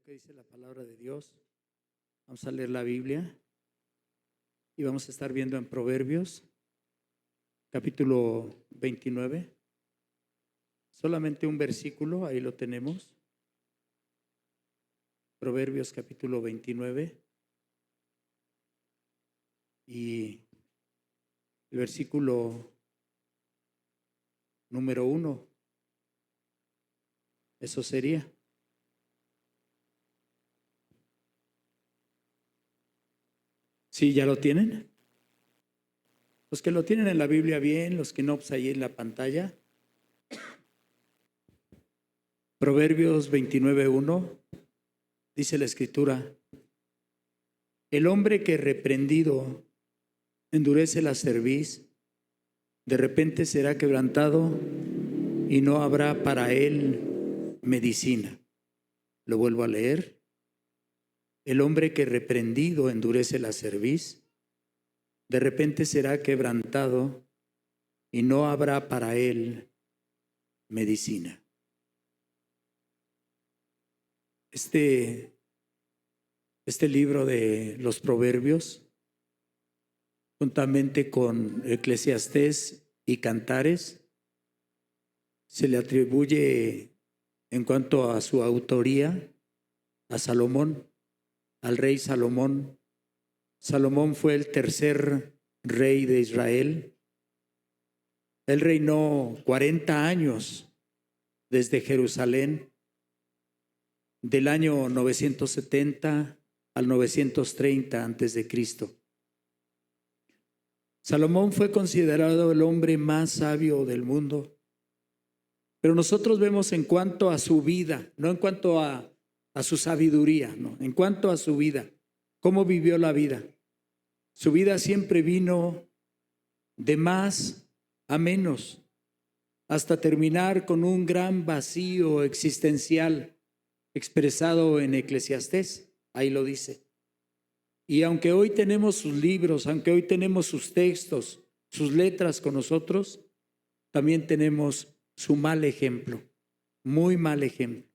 que dice la palabra de Dios. Vamos a leer la Biblia y vamos a estar viendo en Proverbios, capítulo 29. Solamente un versículo, ahí lo tenemos. Proverbios, capítulo 29. Y el versículo número 1. Eso sería. ¿Sí, ya lo tienen? Los que lo tienen en la Biblia bien, los que no, pues ahí en la pantalla. Proverbios 29:1, dice la Escritura: el hombre que reprendido endurece la cerviz, de repente será quebrantado y no habrá para él medicina. Lo vuelvo a leer. El hombre que reprendido endurece la cerviz, de repente será quebrantado y no habrá para él medicina. Este libro de los Proverbios, juntamente con Eclesiastés y Cantares, se le atribuye en cuanto a su autoría a Salomón, al rey Salomón. Salomón fue el tercer rey de Israel. Él reinó 40 años desde Jerusalén, del año 970 al 930 antes de Cristo. Salomón fue considerado el hombre más sabio del mundo, pero nosotros vemos en cuanto a su vida, no en cuanto a su sabiduría, no, en cuanto a su vida, cómo vivió la vida. Su vida siempre vino de más a menos, hasta terminar con un gran vacío existencial expresado en Eclesiastés. Ahí lo dice. Y aunque hoy tenemos sus libros, aunque hoy tenemos sus textos, sus letras con nosotros, también tenemos su mal ejemplo, muy mal ejemplo.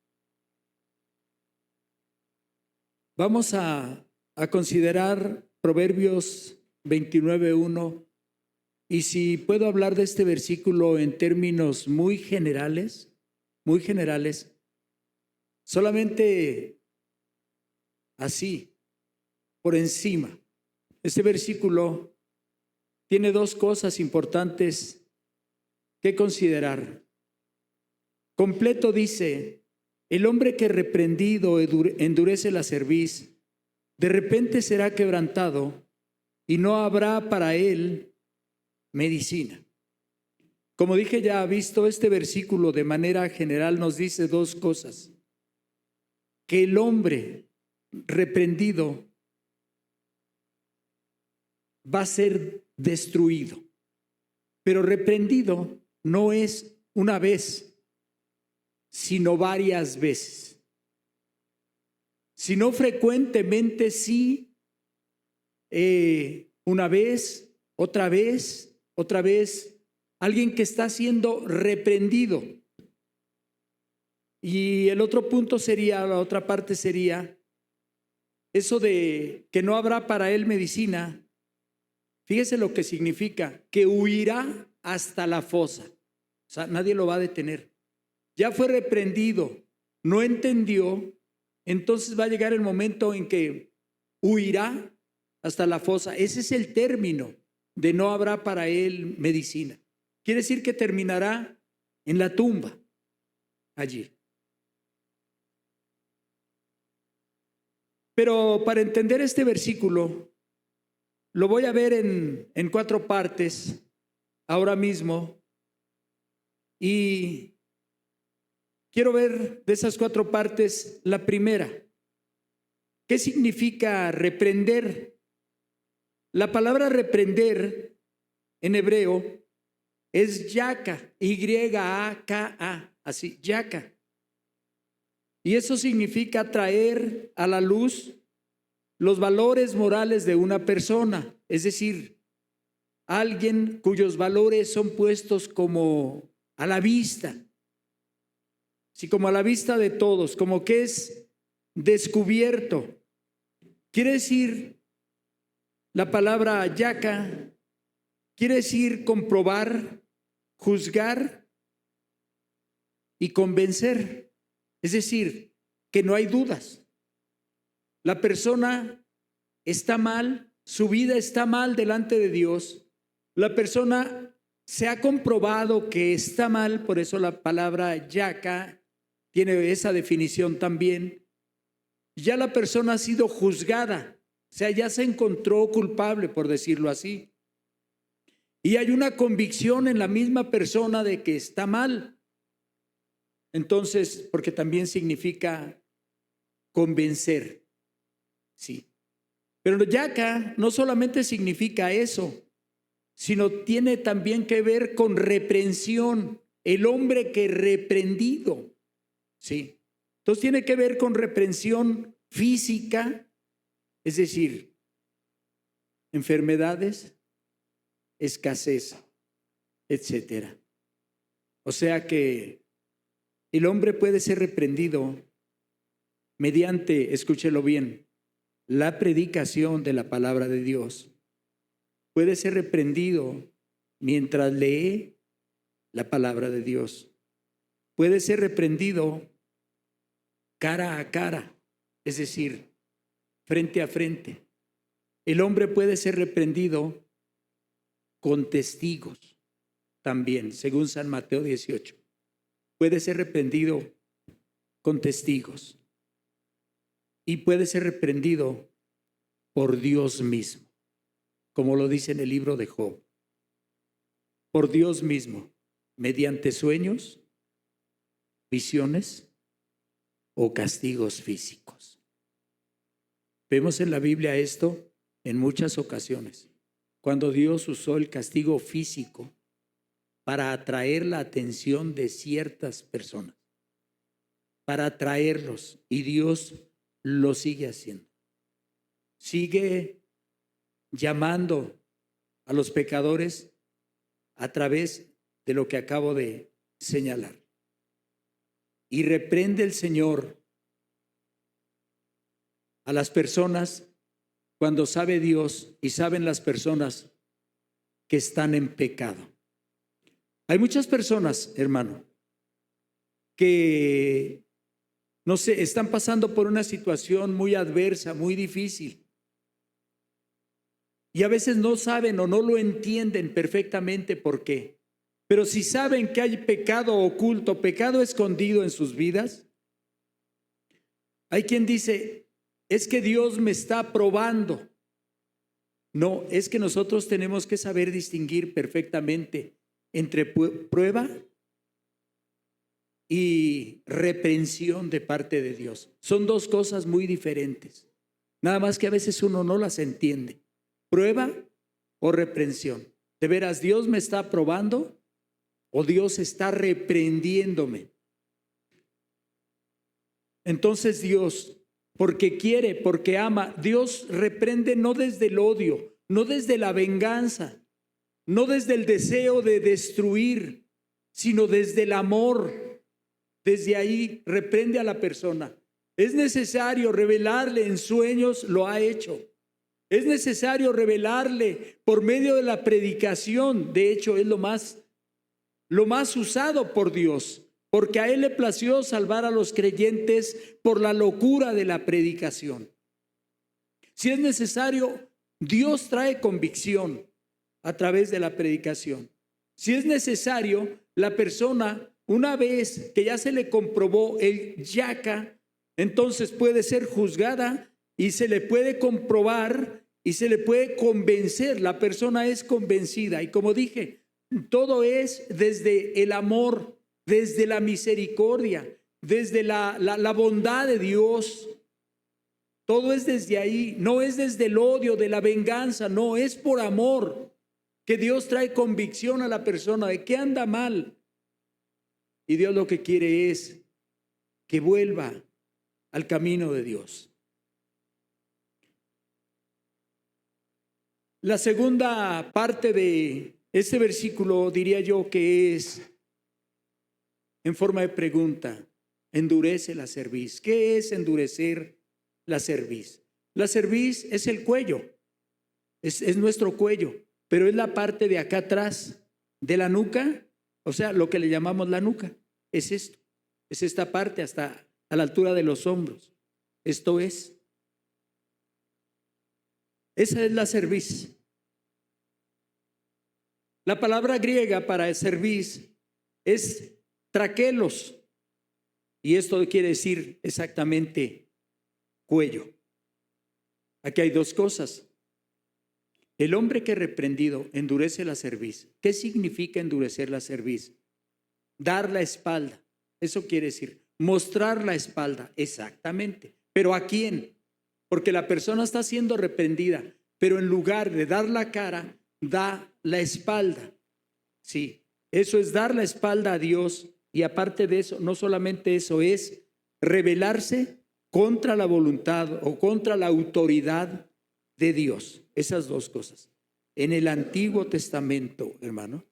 Vamos a considerar Proverbios 29:1, y si puedo hablar de este versículo en términos muy generales, solamente así, por encima. Este versículo tiene dos cosas importantes que considerar. Completo dice: el hombre que reprendido endurece la cerviz, de repente será quebrantado y no habrá para él medicina. Como dije ya, visto este versículo de manera general, nos dice dos cosas: que el hombre reprendido va a ser destruido, pero reprendido no es una vez, sino varias veces. Sino frecuentemente, sí, una vez, otra vez, alguien que está siendo reprendido. Y el otro punto sería, la otra parte sería, eso de que no habrá para él medicina. Fíjese lo que significa: que huirá hasta la fosa. O sea, nadie lo va a detener. Ya fue reprendido, no entendió, entonces va a llegar el momento en que huirá hasta la fosa. Ese es el término de no habrá para él medicina. Quiere decir que terminará en la tumba, allí. Pero para entender este versículo, lo voy a ver en 4 partes ahora mismo, y quiero ver de esas 4 partes la primera. ¿Qué significa reprender? La palabra reprender en hebreo es yaka, Y-A-K-A, así, yaka. Y eso significa traer a la luz los valores morales de una persona, es decir, alguien cuyos valores son puestos como a la vista, así como a la vista de todos, como que es descubierto. Quiere decir, la palabra yaca, quiere decir comprobar, juzgar y convencer. Es decir, que no hay dudas. La persona está mal, su vida está mal delante de Dios. La persona se ha comprobado que está mal, por eso la palabra yaca tiene esa definición también. Ya la persona ha sido juzgada, o sea, ya se encontró culpable, por decirlo así. Y hay una convicción en la misma persona de que está mal. Entonces, porque también significa convencer, sí. Pero yaca no solamente significa eso, sino tiene también que ver con reprensión, el hombre que reprendido, sí. Entonces tiene que ver con reprensión física, es decir, enfermedades, escasez, etcétera. O sea que el hombre puede ser reprendido mediante, escúchelo bien, la predicación de la palabra de Dios. Puede ser reprendido mientras lee la palabra de Dios. Puede ser reprendido cara a cara, es decir, frente a frente. El hombre puede ser reprendido con testigos también, según San Mateo 18. Puede ser reprendido con testigos y puede ser reprendido por Dios mismo, como lo dice en el libro de Job. Por Dios mismo, mediante sueños, visiones o castigos físicos. Vemos en la Biblia esto en muchas ocasiones, cuando Dios usó el castigo físico para atraer la atención de ciertas personas, para atraerlos, y Dios lo sigue haciendo. Sigue llamando a los pecadores a través de lo que acabo de señalar. Y reprende el Señor a las personas cuando sabe Dios y saben las personas que están en pecado. Hay muchas personas, hermano, que no sé, están pasando por una situación muy adversa, muy difícil. Y a veces no saben o no lo entienden perfectamente por qué. Pero si saben que hay pecado oculto, pecado escondido en sus vidas, hay quien dice, es que Dios me está probando. No, es que nosotros tenemos que saber distinguir perfectamente entre prueba y reprensión de parte de Dios. Son dos cosas muy diferentes. Nada más que a veces uno no las entiende. Prueba o reprensión. ¿De veras Dios me está probando o Dios está reprendiéndome? Entonces Dios, porque quiere, porque ama, Dios reprende no desde el odio, no desde la venganza, no desde el deseo de destruir, sino desde el amor. Desde ahí reprende a la persona. Es necesario revelarle en sueños, lo ha hecho. Es necesario revelarle por medio de la predicación. De hecho, es lo más usado por Dios, porque a Él le plació salvar a los creyentes por la locura de la predicación. Si es necesario, Dios trae convicción a través de la predicación. Si es necesario, la persona, una vez que ya se le comprobó el yaca, entonces puede ser juzgada y se le puede comprobar y se le puede convencer. La persona es convencida y, como dije, todo es desde el amor, desde la misericordia, desde la bondad de Dios. Todo es desde ahí, no es desde el odio, de la venganza, no, es por amor que Dios trae convicción a la persona de que anda mal. Y Dios lo que quiere es que vuelva al camino de Dios. La segunda parte de este versículo diría yo que es en forma de pregunta. endurece la cerviz. ¿Qué es endurecer la cerviz? La cerviz es el cuello, es nuestro cuello, pero es la parte de acá atrás de la nuca, o sea, lo que le llamamos la nuca. Es esto, es esta parte hasta a la altura de los hombros. Esto es. Esa es la cerviz. La palabra griega para cerviz es traquelos, y esto quiere decir exactamente cuello. Aquí hay dos cosas. El hombre que reprendido endurece la cerviz. ¿Qué significa endurecer la cerviz? Dar la espalda. Eso quiere decir mostrar la espalda. Exactamente. ¿Pero a quién? Porque la persona está siendo reprendida, pero en lugar de dar la cara, da la espalda. Sí, eso es dar la espalda a Dios. Y aparte de eso, no solamente eso, es rebelarse contra la voluntad o contra la autoridad de Dios. Esas dos cosas. En el Antiguo Testamento, hermano,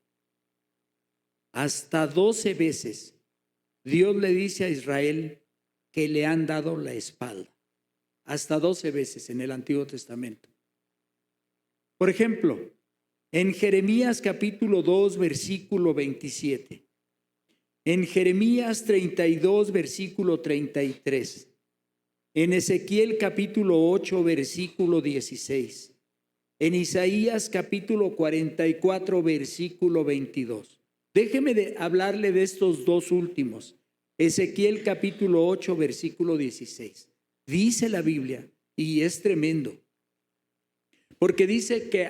hasta 12 veces Dios le dice a Israel que le han dado la espalda. Hasta 12 veces en el Antiguo Testamento. Por ejemplo, en Jeremías capítulo 2, versículo 27. En Jeremías 32, versículo 33. En Ezequiel capítulo 8, versículo 16. En Isaías capítulo 44, versículo 22. Déjeme hablarle de estos dos últimos. Ezequiel capítulo 8, versículo 16. Dice la Biblia, y es tremendo, porque dice que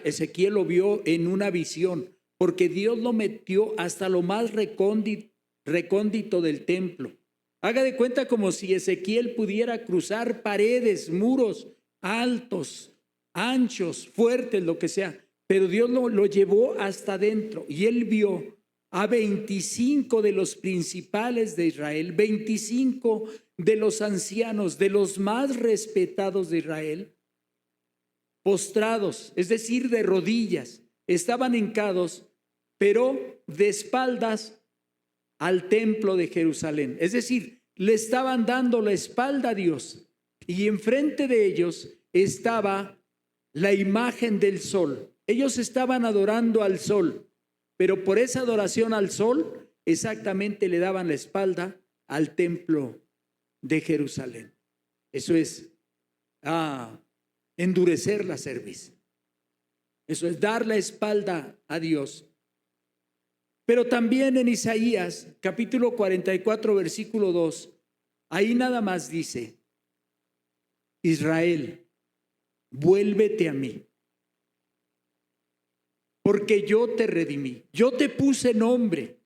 Ezequiel lo vio en una visión, porque Dios lo metió hasta lo más recóndito del templo. Haga de cuenta como si Ezequiel pudiera cruzar paredes, muros altos, anchos, fuertes, lo que sea. Pero Dios lo llevó hasta adentro y él vio a 25 de los principales de Israel, 25 de los ancianos, de los más respetados de Israel, postrados, es decir, de rodillas, estaban hincados, pero de espaldas al templo de Jerusalén. Es decir, le estaban dando la espalda a Dios y enfrente de ellos estaba la imagen del sol. Ellos estaban adorando al sol, pero por esa adoración al sol exactamente le daban la espalda al templo de Jerusalén. Eso es endurecer la cerviz. Eso es dar la espalda a Dios. Pero también en Isaías, capítulo 44, versículo 2, ahí nada más dice: Israel, vuélvete a mí, porque yo te redimí, yo te puse nombre,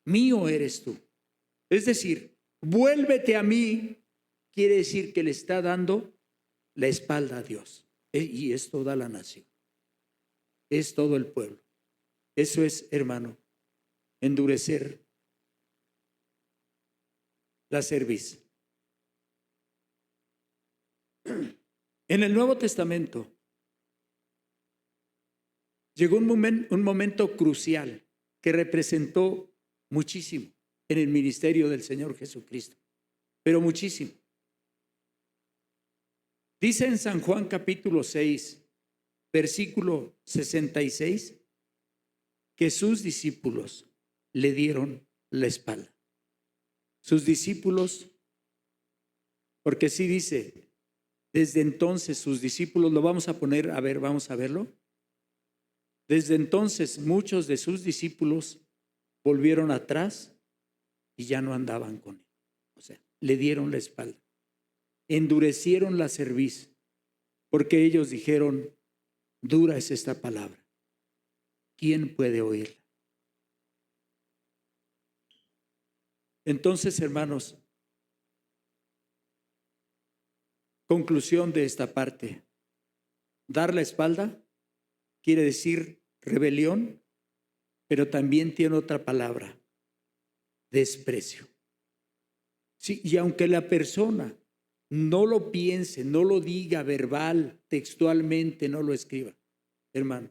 mío eres tú. Es decir, vuélvete a mí, quiere decir que le está dando la espalda a Dios. Y es toda la nación, es todo el pueblo. Eso es, hermano, endurecer la cerviz. En el Nuevo Testamento llegó un momento crucial que representó muchísimo en el ministerio del Señor Jesucristo, pero muchísimo. Dice en San Juan capítulo 6, versículo 66, que sus discípulos le dieron la espalda. Sus discípulos, porque sí dice, desde entonces sus discípulos, lo vamos a poner, a ver, vamos a verlo. Desde entonces muchos de sus discípulos volvieron atrás y ya no andaban con él. O sea, le dieron la espalda. Endurecieron la cerviz, porque ellos dijeron: dura es esta palabra, ¿quién puede oírla? Entonces, hermanos, conclusión de esta parte: dar la espalda quiere decir rebelión, pero también tiene otra palabra: desprecio. Sí, y aunque la persona no lo piense, no lo diga verbal, textualmente, no lo escriba, hermano,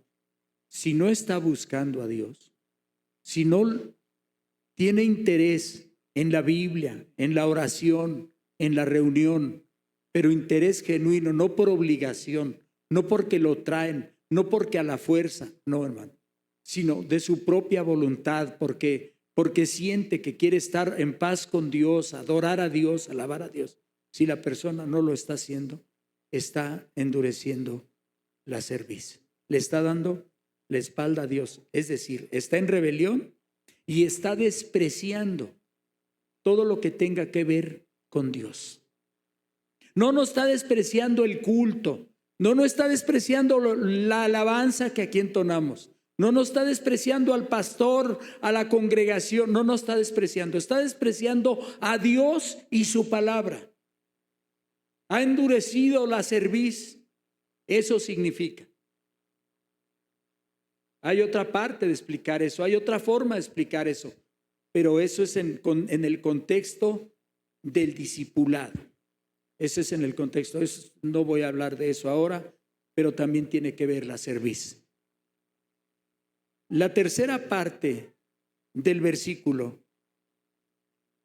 si no está buscando a Dios, si no tiene interés en la Biblia, en la oración, en la reunión, pero interés genuino, no por obligación, no porque lo traen, no porque a la fuerza, no, hermano, sino de su propia voluntad, porque siente que quiere estar en paz con Dios, adorar a Dios, alabar a Dios. Si la persona no lo está haciendo, está endureciendo la cerviz, le está dando la espalda a Dios, es decir, está en rebelión y está despreciando todo lo que tenga que ver con Dios. No está despreciando el culto, no está despreciando la alabanza que aquí entonamos, no está despreciando al pastor, a la congregación, no está despreciando a Dios y su palabra. Ha endurecido la cerviz, eso significa. Hay otra parte de explicar eso, hay otra forma de explicar eso, pero eso es en el contexto del discipulado. Ese es en el contexto. No voy a hablar de eso ahora, pero también tiene que ver la cerviz. La tercera parte del versículo,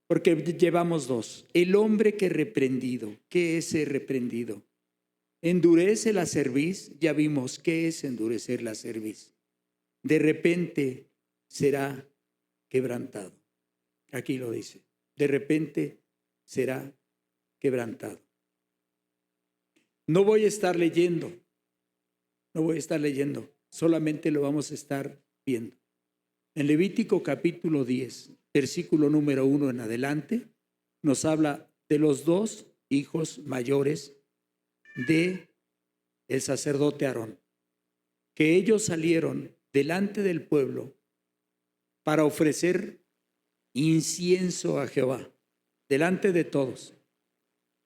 porque llevamos dos. El hombre que reprendido. ¿Qué es ser reprendido? Endurece la cerviz. Ya vimos qué es endurecer la cerviz. De repente será quebrantado. Aquí lo dice. De repente será quebrantado. No voy a estar leyendo, solamente lo vamos a estar viendo. En Levítico capítulo 10, versículo número 1 en adelante, nos habla de los dos hijos mayores de el sacerdote Aarón, que ellos salieron delante del pueblo para ofrecer incienso a Jehová, delante de todos,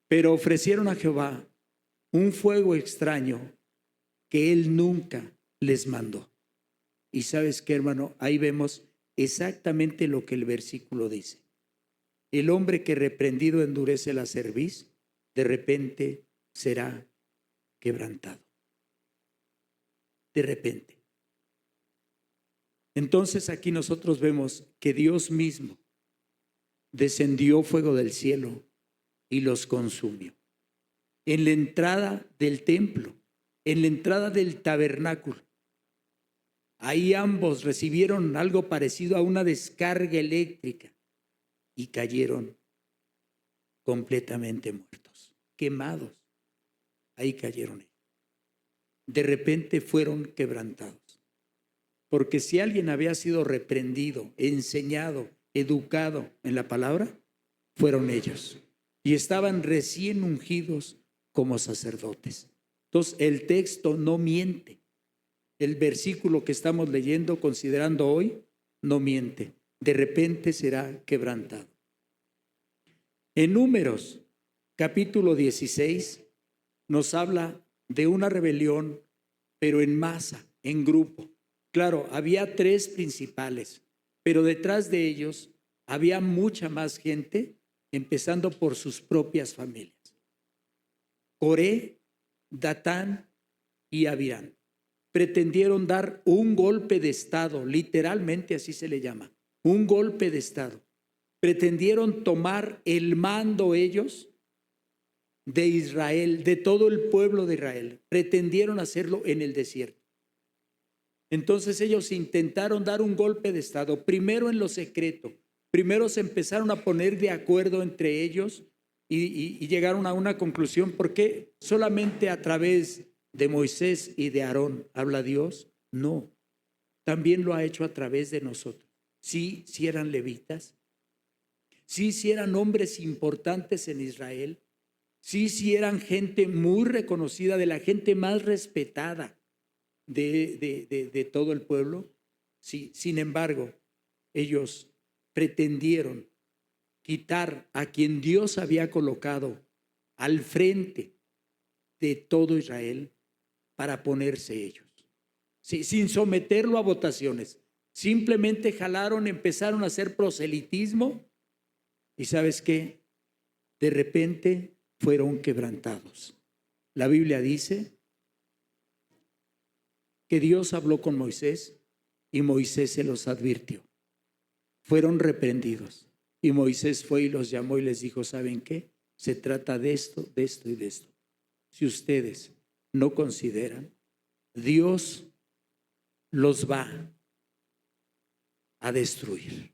pero ofrecieron a Jehová un fuego extraño que él nunca les mandó. Y sabes qué, hermano, ahí vemos exactamente lo que el versículo dice. El hombre que reprendido endurece la cerviz, de repente será quebrantado. De repente. Entonces aquí nosotros vemos que Dios mismo descendió fuego del cielo y los consumió. En la entrada del templo, en la entrada del tabernáculo, ahí ambos recibieron algo parecido a una descarga eléctrica y cayeron completamente muertos, quemados. Ahí cayeron. De repente fueron quebrantados. Porque si alguien había sido reprendido, enseñado, educado en la palabra, fueron ellos. Y estaban recién ungidos como sacerdotes. Entonces el texto no miente. El versículo que estamos leyendo, considerando hoy, no miente. De repente será quebrantado. En Números, capítulo 16, nos habla de una rebelión, pero en masa, en grupo. Claro, había tres principales, pero detrás de ellos había mucha más gente, empezando por sus propias familias. Coré, Datán y Abirán pretendieron dar un golpe de estado, literalmente así se le llama, un golpe de estado. Pretendieron tomar el mando ellos de Israel, de todo el pueblo de Israel. Pretendieron hacerlo en el desierto. Entonces ellos intentaron dar un golpe de estado, primero en lo secreto. Primero se empezaron a poner de acuerdo entre ellos y llegaron a una conclusión. ¿Por qué solamente a través de Moisés y de Aarón habla Dios? No, también lo ha hecho a través de nosotros. Sí eran levitas, sí eran hombres importantes en Israel, sí eran gente muy reconocida, de la gente más respetada de todo el pueblo. Sí, sin embargo, ellos pretendieron quitar a quien Dios había colocado al frente de todo Israel para ponerse ellos. Sí, sin someterlo a votaciones. Simplemente jalaron, empezaron a hacer proselitismo y ¿sabes qué? De repente fueron quebrantados. La Biblia dice que Dios habló con Moisés y Moisés se los advirtió. Fueron reprendidos. Y Moisés fue y los llamó y les dijo, ¿saben qué? Se trata de esto, de esto y de esto. Si ustedes no consideran, Dios los va a destruir.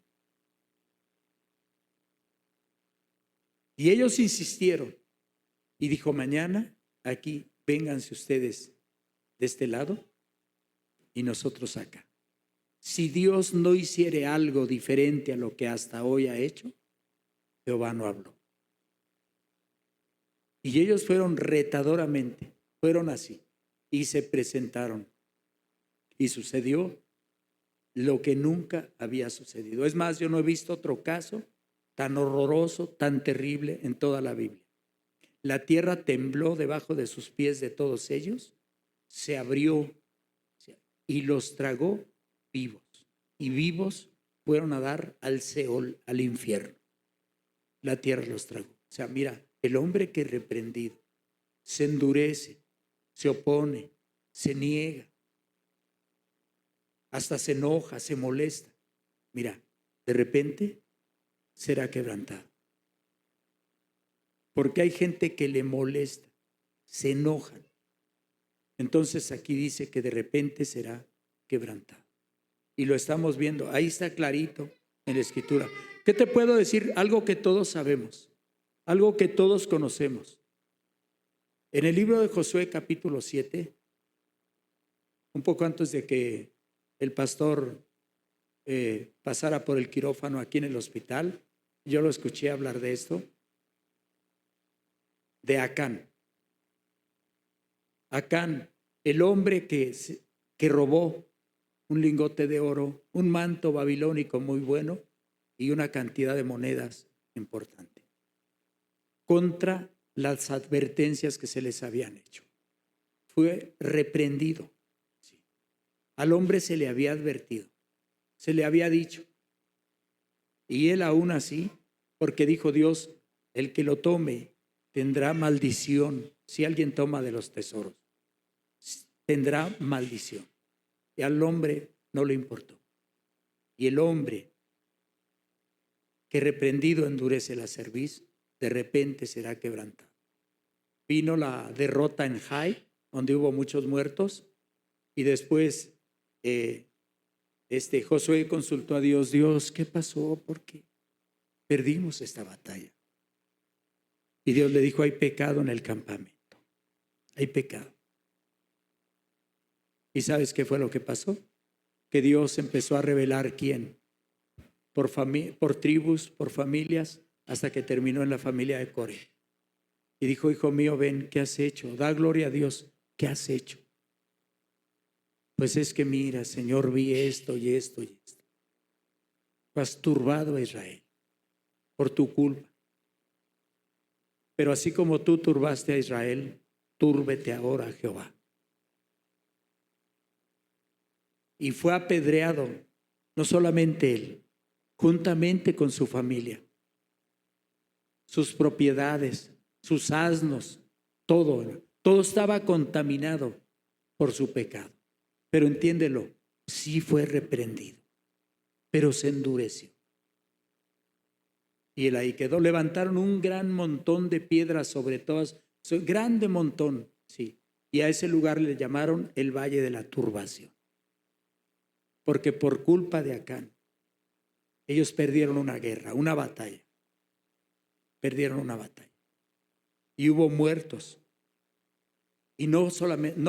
Y ellos insistieron y dijo, mañana aquí vénganse ustedes de este lado y nosotros acá. Si Dios no hiciere algo diferente a lo que hasta hoy ha hecho, Jehová no habló. Y ellos fueron retadoramente, fueron así y se presentaron. Y sucedió lo que nunca había sucedido. Es más, yo no he visto otro caso tan horroroso, tan terrible en toda la Biblia. La tierra tembló debajo de sus pies de todos ellos, se abrió y los tragó vivos. Y vivos fueron a dar al Seol, al infierno. La tierra los tragó. O sea, mira, el hombre que es reprendido se endurece, se opone, se niega, hasta se enoja, se molesta. Mira, de repente será quebrantado. Porque hay gente que le molesta, se enojan. Entonces aquí dice que de repente será quebrantado. Y lo estamos viendo, ahí está clarito en la Escritura. ¿Qué te puedo decir? Algo que todos sabemos, algo que todos conocemos. En el libro de Josué capítulo 7, un poco antes de que el pastor pasara por el quirófano aquí en el hospital, yo lo escuché hablar de esto, de Acán. Acán, el hombre que robó un lingote de oro, un manto babilónico muy bueno y una cantidad de monedas importante, contra las advertencias que se les habían hecho. Fue reprendido. Sí. Al hombre se le había advertido, se le había dicho. Y él aún así, porque dijo Dios, el que lo tome tendrá maldición. Si alguien toma de los tesoros, tendrá maldición. Y al hombre no le importó. Y el hombre que reprendido endurece la cerviz, de repente será quebrantado. Vino la derrota en Jai, donde hubo muchos muertos, y después Josué consultó a Dios. Dios, ¿qué pasó? ¿Por qué perdimos esta batalla? Y Dios le dijo, hay pecado en el campamento, hay pecado. ¿Y sabes qué fue lo que pasó? Que Dios empezó a revelar quién, por tribus, por familias, hasta que terminó en la familia de Coré. Y dijo, hijo mío, ven, ¿qué has hecho? Da gloria a Dios, ¿qué has hecho? Pues es que mira, Señor, vi esto y esto y esto. Has turbado a Israel por tu culpa. Pero así como tú turbaste a Israel, túrbete ahora a Jehová. Y fue apedreado, no solamente él, juntamente con su familia, sus propiedades, sus asnos, todo estaba contaminado por su pecado. Pero entiéndelo, sí fue reprendido, pero se endureció. Y él ahí quedó. Levantaron un gran montón de piedras sobre todas, grande montón, sí. Y a ese lugar le llamaron el Valle de la Turbación. Porque por culpa de Acán, ellos perdieron una guerra, una batalla. Perdieron una batalla. Y hubo muertos. Y no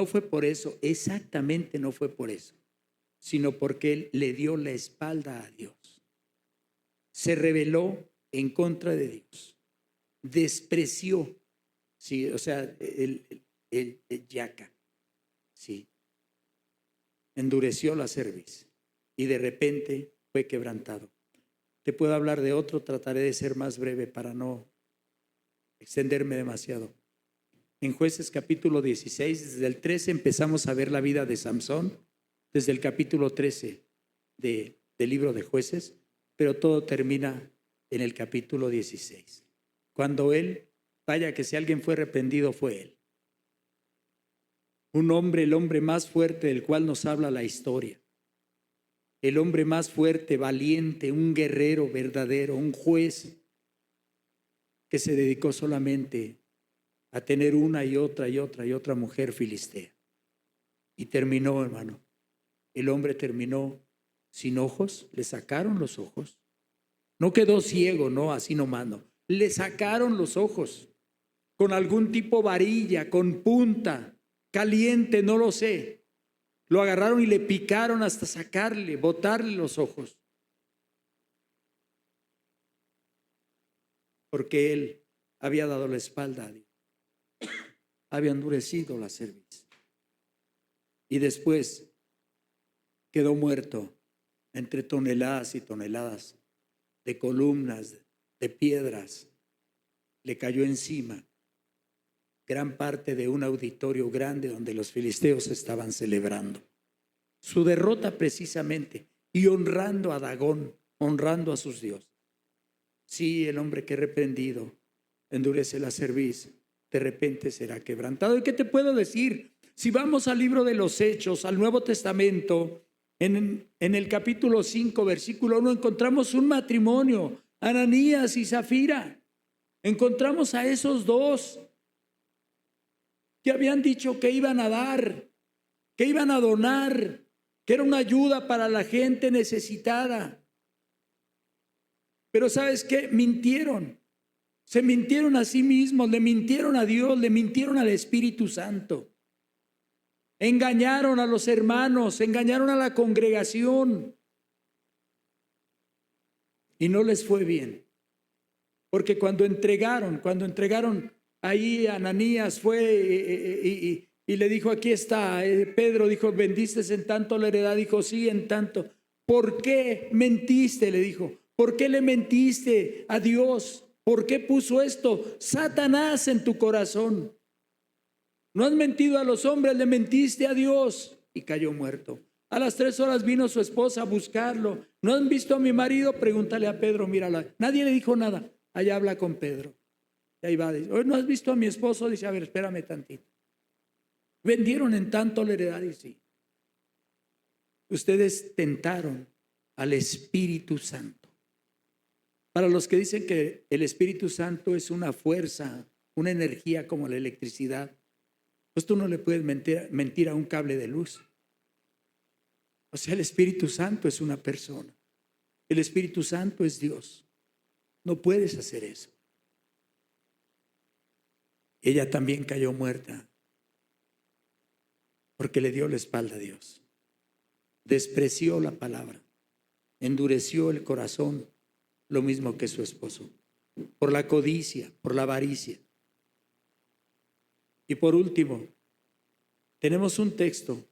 fue por eso, exactamente no fue por eso, sino porque él le dio la espalda a Dios. Se rebeló en contra de Dios. Despreció, sí, o sea, el yaca, sí. Endureció la cerviz y de repente fue quebrantado. Te puedo hablar de otro, trataré de ser más breve para no extenderme demasiado. En Jueces capítulo 16, desde el 13 empezamos a ver la vida de Samsón, desde el capítulo 13 del libro de Jueces, pero todo termina en el capítulo 16. Cuando él, vaya que si alguien fue reprendido fue él. Un hombre, el hombre más fuerte del cual nos habla la historia. el hombre más fuerte, valiente, un guerrero verdadero, un juez que se dedicó solamente a tener una y otra y otra y otra mujer filistea. Y terminó, hermano, el hombre terminó sin ojos, le sacaron los ojos. No quedó ciego, no, así nomás, no. Le sacaron los ojos con algún tipo varilla, con punta, caliente, no lo sé. Lo agarraron y le picaron hasta sacarle, botarle los ojos. Porque él había dado la espalda a Dios. Había endurecido la cerviz. Y después quedó muerto entre toneladas y toneladas de columnas, de piedras. Le cayó encima gran parte de un auditorio grande donde los filisteos estaban celebrando su derrota precisamente y honrando a Dagón, honrando a sus dioses. Sí, el hombre que reprendido endurece la cerviz, de repente será quebrantado. ¿Y qué te puedo decir? Si vamos al libro de los Hechos, al Nuevo Testamento, en el capítulo 5, versículo 1, encontramos un matrimonio, Ananías y Zafira. Encontramos a esos dos que habían dicho que iban a dar, que iban a donar, que era una ayuda para la gente necesitada. Pero ¿sabes qué? Mintieron. Se mintieron a sí mismos, le mintieron a Dios, le mintieron al Espíritu Santo. Engañaron a los hermanos, engañaron a la congregación. Y no les fue bien. Porque cuando entregaron ahí Ananías fue y le dijo, aquí está. Pedro dijo, ¿vendiste en tanto la heredad? Dijo, sí, en tanto. ¿Por qué mentiste? Le dijo. ¿Por qué le mentiste a Dios? ¿Por qué puso esto Satanás en tu corazón? No has mentido a los hombres, le mentiste a Dios. Y cayó muerto. A las 3 horas vino su esposa a buscarlo. ¿No han visto a mi marido? Pregúntale a Pedro, mírala. Nadie le dijo nada. Allá habla con Pedro. Y ahí va, dice, ¿no has visto a mi esposo? Dice, a ver, espérame tantito. Vendieron en tanto la heredad y sí. Ustedes tentaron al Espíritu Santo. Para los que dicen que el Espíritu Santo es una fuerza, una energía como la electricidad, pues tú no le puedes mentir a un cable de luz. O sea, el Espíritu Santo es una persona. El Espíritu Santo es Dios. No puedes hacer eso. Ella también cayó muerta porque le dio la espalda a Dios. Despreció la palabra. Endureció el corazón, lo mismo que su esposo. Por la codicia, por la avaricia. Y por último, tenemos un texto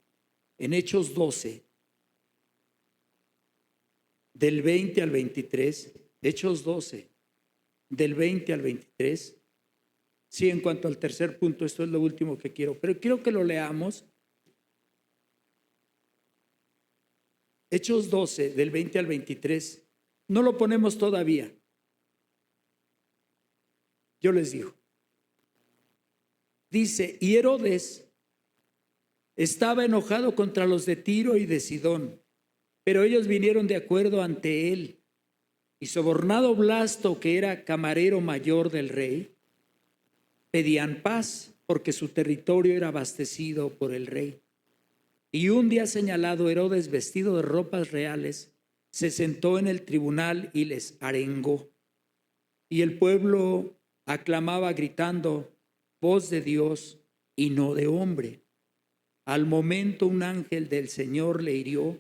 en Hechos 12, del 20 al 23. Hechos 12, del 20 al 23. Sí, en cuanto al tercer punto, esto es lo último que quiero, pero quiero que lo leamos. Hechos 12, del 20 al 23. No lo ponemos todavía. Yo les digo. Dice, y Herodes estaba enojado contra los de Tiro y de Sidón, pero ellos vinieron de acuerdo ante él. Y sobornado Blasto, que era camarero mayor del rey, pedían paz porque su territorio era abastecido por el rey. Y un día señalado, Herodes, vestido de ropas reales, se sentó en el tribunal y les arengó. Y el pueblo aclamaba gritando, voz de Dios y no de hombre. Al momento un ángel del Señor le hirió,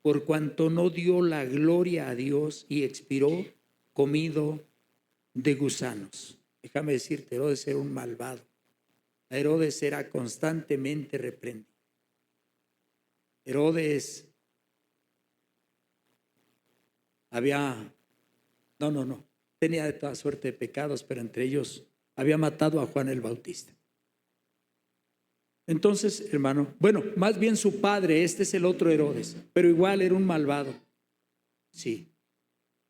por cuanto no dio la gloria a Dios, y expiró comido de gusanos. Déjame decirte, Herodes era un malvado. Herodes era constantemente reprendido. Herodes tenía de toda suerte de pecados, pero entre ellos había matado a Juan el Bautista. Entonces, hermano, más bien su padre, este es el otro Herodes, pero igual era un malvado. Sí.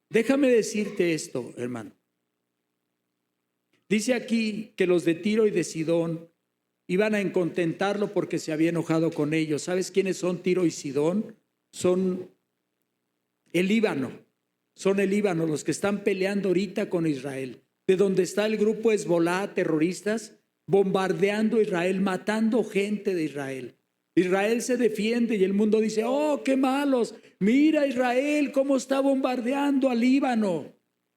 Déjame decirte esto, hermano. Dice aquí que los de Tiro y de Sidón iban a contentarlo porque se había enojado con ellos. ¿Sabes quiénes son Tiro y Sidón? Son el Líbano. Son el Líbano los que están peleando ahorita con Israel. De donde está el grupo Hezbolá, terroristas, bombardeando Israel, matando gente de Israel. Israel se defiende y el mundo dice, oh, qué malos, mira Israel cómo está bombardeando al Líbano.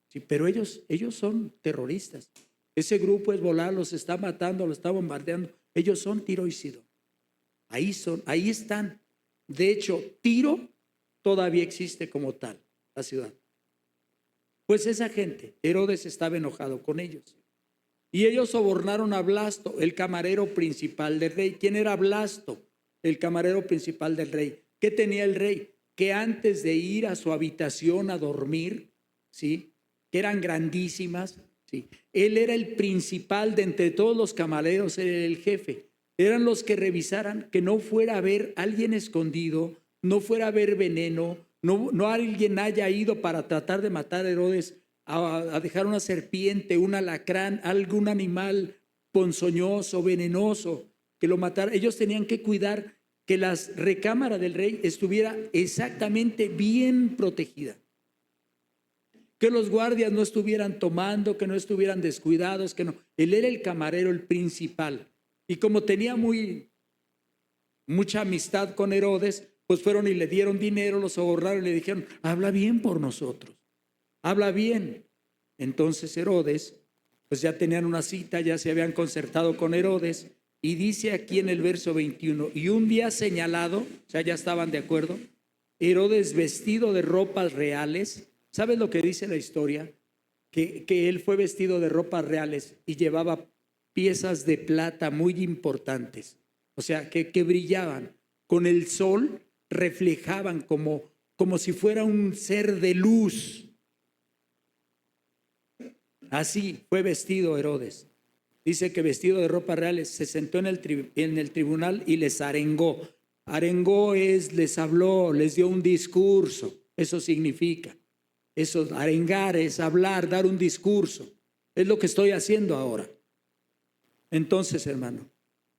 Sí, pero ellos son terroristas. Ese grupo Hezbolá los está matando, los está bombardeando. Ellos son Tiro y Sidón. Ahí están. De hecho, Tiro todavía existe como tal, la ciudad. Pues esa gente, Herodes estaba enojado con ellos. Y ellos sobornaron a Blasto, el camarero principal del rey. ¿Quién era Blasto? El camarero principal del rey. ¿Qué tenía el rey? Que antes de ir a su habitación a dormir, ¿sí?, que eran grandísimas, ¿sí?, él era el principal de entre todos los camareros, era el jefe. Eran los que revisaran que no fuera a haber alguien escondido, no fuera a haber veneno, no alguien haya ido para tratar de matar a Herodes, a dejar una serpiente, un alacrán, algún animal ponzoñoso, venenoso, que lo matara. Ellos tenían que cuidar que la recámara del rey estuviera exactamente bien protegida, que los guardias no estuvieran tomando, que no estuvieran descuidados, que no. Él era el camarero, el principal. Y como tenía mucha amistad con Herodes, pues fueron y le dieron dinero, los sobornaron y le dijeron, habla bien por nosotros, habla bien. Entonces Herodes, pues ya tenían una cita, ya se habían concertado con Herodes, y dice aquí en el verso 21, y un día señalado, o sea, ya estaban de acuerdo, Herodes vestido de ropas reales. ¿Sabes lo que dice la historia? Que él fue vestido de ropas reales y llevaba piezas de plata muy importantes, o sea, que brillaban con el sol, reflejaban como si fuera un ser de luz. Así fue vestido Herodes. Dice que vestido de ropas reales se sentó en el tribunal y les arengó. Arengó es, les habló, les dio un discurso. Eso significa. Eso, arengar es hablar, dar un discurso. Es lo que estoy haciendo ahora. Entonces, hermano,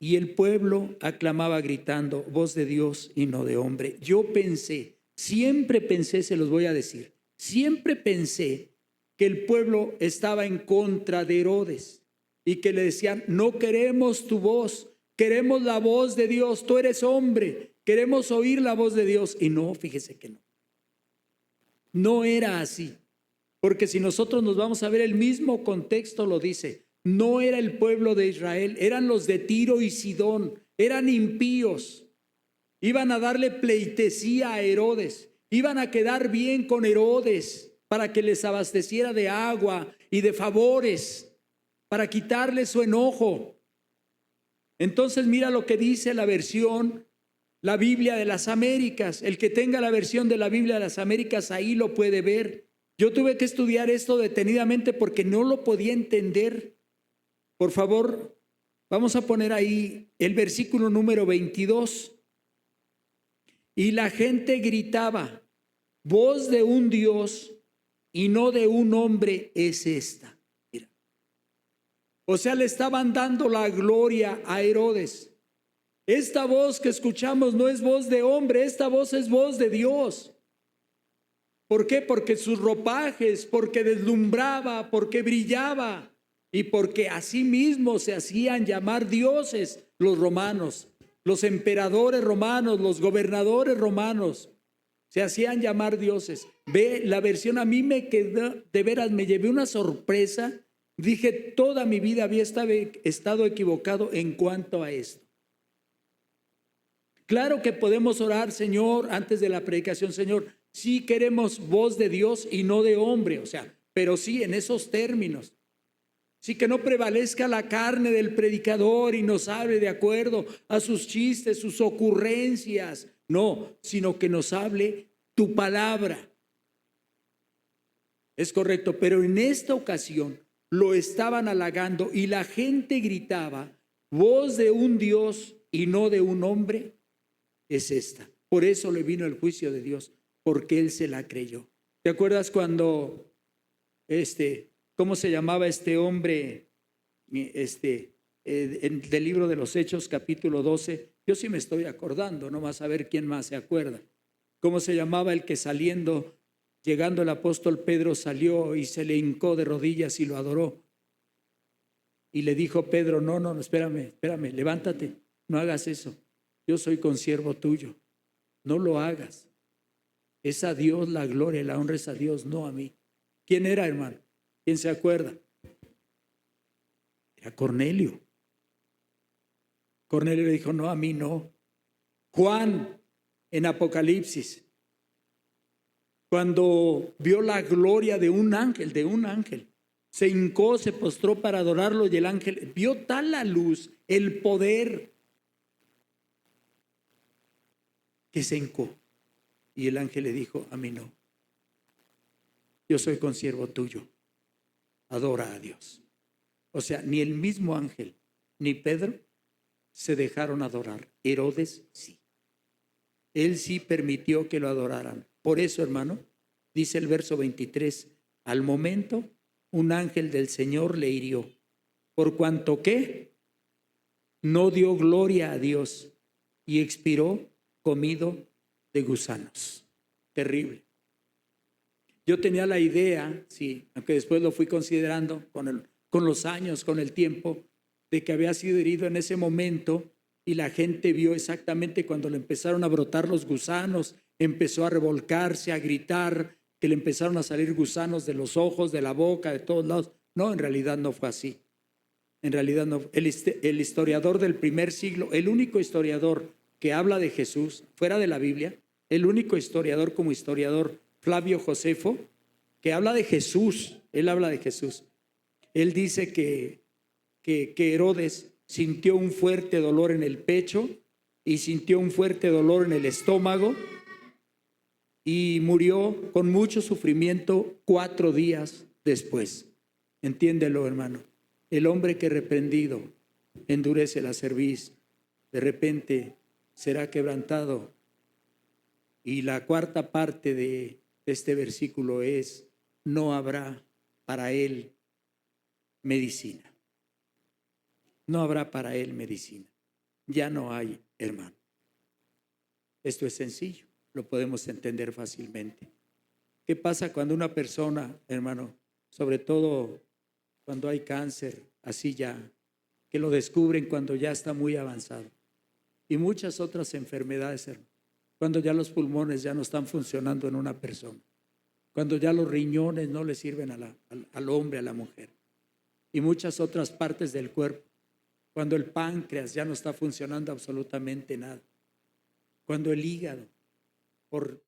y el pueblo aclamaba gritando, voz de Dios y no de hombre. Yo pensé, siempre pensé, se los voy a decir, siempre pensé que el pueblo estaba en contra de Herodes y que le decían, no queremos tu voz, queremos la voz de Dios, tú eres hombre, queremos oír la voz de Dios. Y no, fíjese que no. No era así, porque si nosotros nos vamos a ver, el mismo contexto lo dice. No era el pueblo de Israel, eran los de Tiro y Sidón, eran impíos. Iban a darle pleitesía a Herodes, iban a quedar bien con Herodes para que les abasteciera de agua y de favores, para quitarle su enojo. Entonces mira lo que dice la versión, la Biblia de las Américas. El que tenga la versión de la Biblia de las Américas ahí lo puede ver. Yo tuve que estudiar esto detenidamente porque no lo podía entender. Por favor, vamos a poner ahí el versículo número 22. Y la gente gritaba, voz de un Dios y no de un hombre es esta. Mira. O sea, le estaban dando la gloria a Herodes. Esta voz que escuchamos no es voz de hombre, esta voz es voz de Dios. ¿Por qué? Porque sus ropajes, porque deslumbraba, porque brillaba. Y porque así mismo se hacían llamar dioses los romanos, los emperadores romanos, los gobernadores romanos, se hacían llamar dioses. Ve, la versión a mí me quedó, de veras me llevé una sorpresa. Dije, toda mi vida había estado equivocado en cuanto a esto. Claro que podemos orar, Señor, antes de la predicación, Señor, sí queremos voz de Dios y no de hombre, o sea, pero sí en esos términos. Sí, que no prevalezca la carne del predicador y nos hable de acuerdo a sus chistes, sus ocurrencias. No, sino que nos hable tu palabra. Es correcto, pero en esta ocasión lo estaban halagando y la gente gritaba, voz de un Dios y no de un hombre es esta. Por eso le vino el juicio de Dios, porque él se la creyó. ¿Te acuerdas cuando ¿cómo se llamaba este hombre del libro de los Hechos, capítulo 12? Yo sí me estoy acordando, no vas a ver quién más se acuerda. ¿Cómo se llamaba el que saliendo Llegando el apóstol Pedro salió y se le hincó de rodillas y lo adoró. Y le dijo Pedro, no, espérame, levántate, no hagas eso. Yo soy consiervo tuyo, no lo hagas. Es a Dios la gloria y la honra es a Dios, no a mí. ¿Quién era, hermano? ¿Quién se acuerda? Era Cornelio. Cornelio le dijo, no, a mí no. Juan, en Apocalipsis, cuando vio la gloria de un ángel, se hincó, se postró para adorarlo y el ángel vio tal la luz, el poder, que se hincó. Y el ángel le dijo, a mí no. Yo soy consiervo tuyo. Adora a Dios. O sea, ni el mismo ángel, ni Pedro se dejaron adorar. Herodes sí. Él sí permitió que lo adoraran. Por eso, hermano, dice el verso 23, al momento un ángel del Señor le hirió, por cuanto que no dio gloria a Dios y expiró comido de gusanos. Terrible. Yo tenía la idea, sí, aunque después lo fui considerando con los años, con el tiempo, de que había sido herido en ese momento y la gente vio exactamente cuando le empezaron a brotar los gusanos, empezó a revolcarse, a gritar, que le empezaron a salir gusanos de los ojos, de la boca, de todos lados. No, en realidad no fue así. En realidad no. El historiador del primer siglo, el único historiador que habla de Jesús fuera de la Biblia, el único historiador como historiador, Flavio Josefo, que habla de Jesús, él habla de Jesús. Él dice que Herodes sintió un fuerte dolor en el pecho y sintió un fuerte dolor en el estómago y murió con mucho sufrimiento 4 días después. Entiéndelo, hermano. El hombre que reprendido endurece la cerviz, de repente será quebrantado. Y la cuarta parte de este versículo es, no habrá para él medicina. No habrá para él medicina. Ya no hay, hermano. Esto es sencillo, lo podemos entender fácilmente. ¿Qué pasa cuando una persona, hermano, sobre todo cuando hay cáncer, así ya, que lo descubren cuando ya está muy avanzado? Y muchas otras enfermedades, hermano, cuando ya los pulmones ya no están funcionando en una persona, cuando ya los riñones no le sirven al hombre, a la mujer, y muchas otras partes del cuerpo, cuando el páncreas ya no está funcionando absolutamente nada, cuando el hígado, por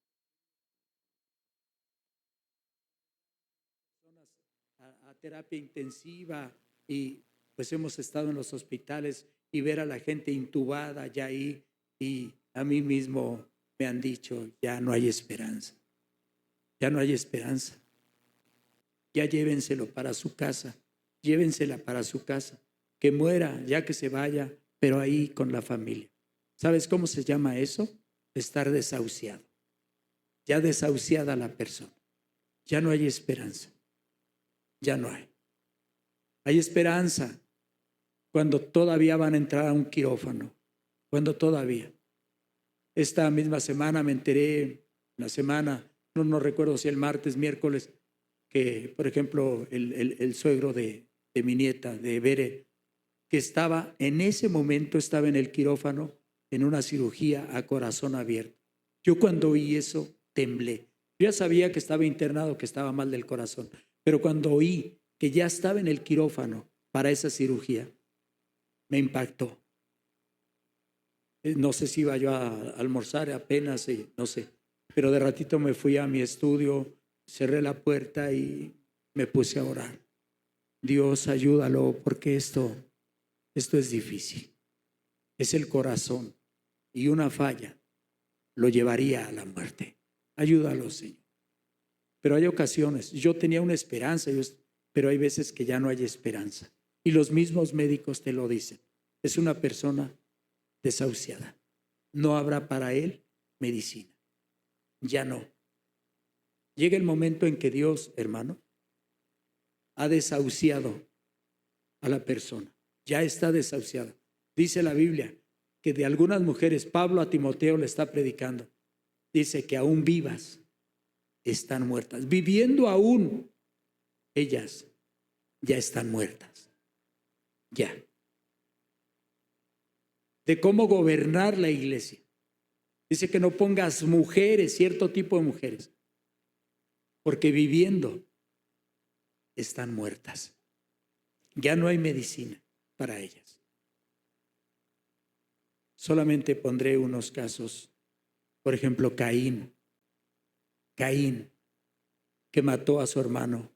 a terapia intensiva, y pues hemos estado en los hospitales y ver a la gente intubada ya ahí, y a mí mismo me han dicho, ya no hay esperanza, ya no hay esperanza, ya llévenselo para su casa, llévensela para su casa, que muera, ya que se vaya, pero ahí con la familia. ¿Sabes cómo se llama eso? Estar desahuciado. Ya desahuciada la persona. Ya no hay esperanza. Ya no hay. Hay esperanza cuando todavía van a entrar a un quirófano. Cuando todavía. Esta misma semana me enteré, la semana, no recuerdo si el martes, miércoles, que por ejemplo el suegro de mi nieta, de Bere, que estaba en ese momento, estaba en el quirófano en una cirugía a corazón abierto. Yo cuando oí eso temblé. Yo ya sabía que estaba internado, que estaba mal del corazón, pero cuando oí que ya estaba en el quirófano para esa cirugía, me impactó. No sé si iba yo a almorzar apenas, no sé, pero de ratito me fui a mi estudio, cerré la puerta y me puse a orar. Dios, ayúdalo, porque esto es difícil. Es el corazón y una falla lo llevaría a la muerte. Ayúdalo, Señor. Pero hay ocasiones, yo tenía una esperanza, pero hay veces que ya no hay esperanza. Y los mismos médicos te lo dicen. Es una persona desahuciada. No habrá para él medicina. Ya no. Llega el momento en que Dios, hermano, ha desahuciado a la persona. Ya está desahuciada. Dice la Biblia que de algunas mujeres, Pablo a Timoteo le está predicando, dice que aún vivas, están muertas. Viviendo aún, ellas ya están muertas. Ya. De cómo gobernar la iglesia. Dice que no pongas mujeres, cierto tipo de mujeres, porque viviendo están muertas. Ya no hay medicina para ellas. Solamente pondré unos casos. Por ejemplo, Caín, que mató a su hermano.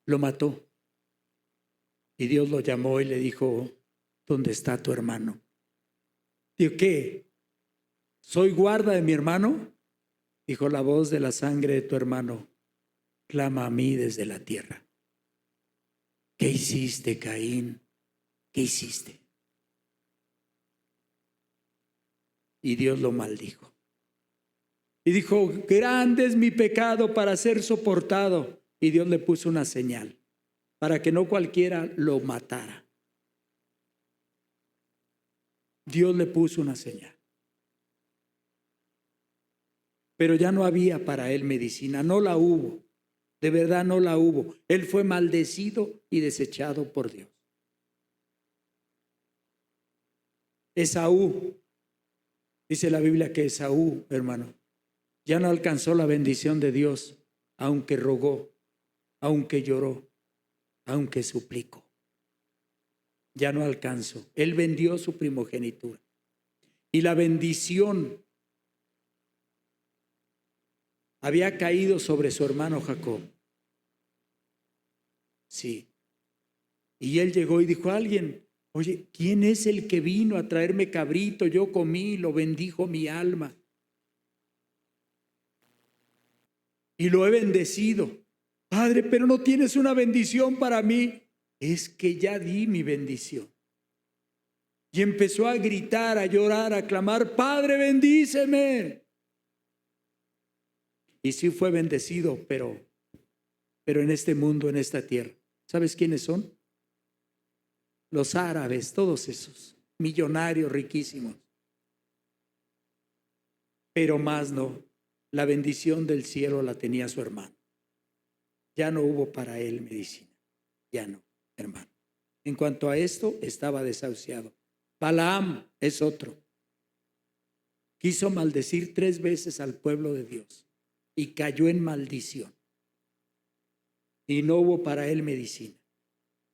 Lo mató. Y Dios lo llamó y le dijo, ¿dónde está tu hermano? Dijo, ¿qué? ¿Soy guarda de mi hermano? Dijo, la voz de la sangre de tu hermano clama a mí desde la tierra. ¿Qué hiciste, Caín? ¿Qué hiciste? Y Dios lo maldijo. Y dijo, grande es mi pecado para ser soportado. Y Dios le puso una señal para que no cualquiera lo matara. Dios le puso una señal. Pero ya no había para él medicina, no la hubo. De verdad no la hubo. Él fue maldecido y desechado por Dios. Esaú, dice la Biblia que Esaú, hermano, ya no alcanzó la bendición de Dios, aunque rogó, aunque lloró, aunque suplicó. Ya no alcanzó. Él vendió su primogenitura. Y la bendición había caído sobre su hermano Jacob. Sí. Y él llegó y dijo a alguien, oye, ¿quién es el que vino a traerme cabrito? Yo comí, lo bendijo mi alma. Y lo he bendecido. Padre, pero no tienes una bendición para mí. Es que ya di mi bendición. Y empezó a gritar, a llorar, a clamar, Padre, bendíceme. Y sí fue bendecido, pero en este mundo, en esta tierra. ¿Sabes quiénes son? Los árabes, todos esos, millonarios, riquísimos. Pero más no, la bendición del cielo la tenía su hermano. Ya no hubo para él medicina, ya no, hermano. En cuanto a esto, estaba desahuciado. Balaam es otro. Quiso maldecir 3 veces al pueblo de Dios y cayó en maldición. Y no hubo para él medicina.